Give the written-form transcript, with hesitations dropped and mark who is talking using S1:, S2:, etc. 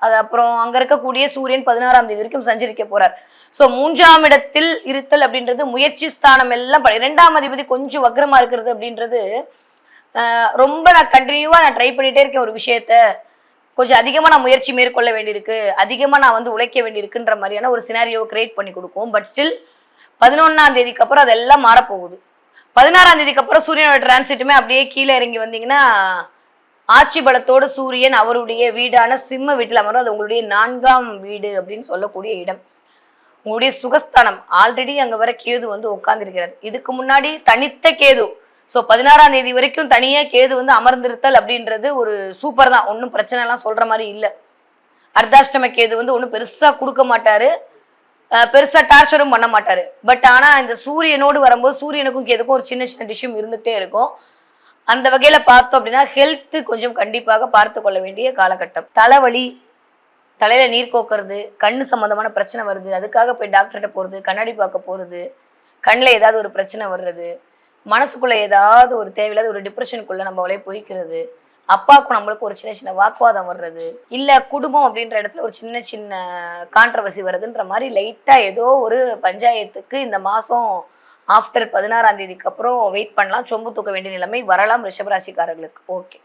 S1: அது அப்புறம் அங்க இருக்கக்கூடிய சூரியன் 16ஆம் தேதி வரைக்கும் சஞ்சரிக்க போறார். சோ 3ஆம் இடத்தில் இருத்தல் அப்படின்றது முயற்சி ஸ்தானம் எல்லாம் 2ஆம் அதிபதி கொஞ்சம் வக்ரமா இருக்கிறது அப்படின்றது ரொம்ப நான் கண்டினியூவா நான் ட்ரை பண்ணிட்டே இருக்கேன் ஒரு விஷயத்த. கொஞ்சம் அதிகமா நான் முயற்சி மேற்கொள்ள வேண்டியிருக்கு. அதிகமா நான் வந்து உழைக்க வேண்டியிருக்குன்ற மாதிரியான ஒரு சினாரியோவை கிரியேட் பண்ணி கொடுக்கும். பட் ஸ்டில் 11ஆம் தேதிக்கு அப்புறம் அதெல்லாம் மாறப்போகுது. 16ஆம் தேதிக்கு அப்புறம் சூரியனோட டிரான்சிட்டுமே அப்படியே கீழே இறங்கி வந்தீங்கன்னா ஆட்சி பலத்தோடு சூரியன் அவருடைய வீடான சிம்ம வீட்டில் அமரும். அது உங்களுடைய 4ஆம் வீடு அப்படின்னு சொல்லக்கூடிய இடம். உங்களுடைய சுகஸ்தானம். ஆல்ரெடி அங்க வர கேது வந்து உட்கார்ந்துருக்கிறார். இதுக்கு முன்னாடி தனித்த கேது. ஸோ 16ஆம் தேதி வரைக்கும் தனியா கேது வந்து அமர்ந்திருத்தல் அப்படின்றது ஒரு சூப்பர் தான். ஒன்றும் பிரச்சனை எல்லாம் சொல்ற மாதிரி இல்லை. அர்த்தாஷ்டம கேது வந்து ஒன்றும் பெருசா கொடுக்க மாட்டாரு, பெருசா டார்ச்சரும் பண்ண மாட்டாரு. பட் ஆனா இந்த சூரியனோடு வரும்போது சூரியனுக்கும் கேதுக்கும் ஒரு சின்ன சின்ன டிஷ்யூம் இருந்துகிட்டே இருக்கும். அந்த வகையில பார்த்தோம் அப்படின்னா ஹெல்த் கொஞ்சம் கண்டிப்பாக பார்த்து கொள்ள வேண்டிய காலகட்டம். தலைவலி, தலையில நீர் கோக்கிறது, கண்ணு சம்பந்தமான பிரச்சனை வருது, அதுக்காக போய் டாக்டர்கிட்ட போறது, கண்ணாடி பார்க்க போறது, கண்ணில் ஏதாவது ஒரு பிரச்சனை வர்றது, மனசுக்குள்ள ஏதாவது ஒரு தேவையில்லாத ஒரு டிப்ரெஷனுக்குள்ள நம்மளே போய்க்கிறது, அப்பாவுக்கும் நம்மளுக்கு ஒரு சின்ன சின்ன வாக்குவாதம் வர்றது, இல்ல குடும்பம் அப்படின்ற இடத்துல ஒரு சின்ன சின்ன கான்ட்ரவர்சி வருதுன்ற மாதிரி லைட்டா ஏதோ ஒரு பஞ்சாயத்துக்கு இந்த மாசம் ஆஃப்டர் 16ஆம் தேதிக்கு அப்புறம் வெயிட் பண்ணலாம். சொம்பு தூக்க வேண்டிய நிலைமை வரலாம் ரிஷபராசிக்காரர்களுக்கு. ஓகே.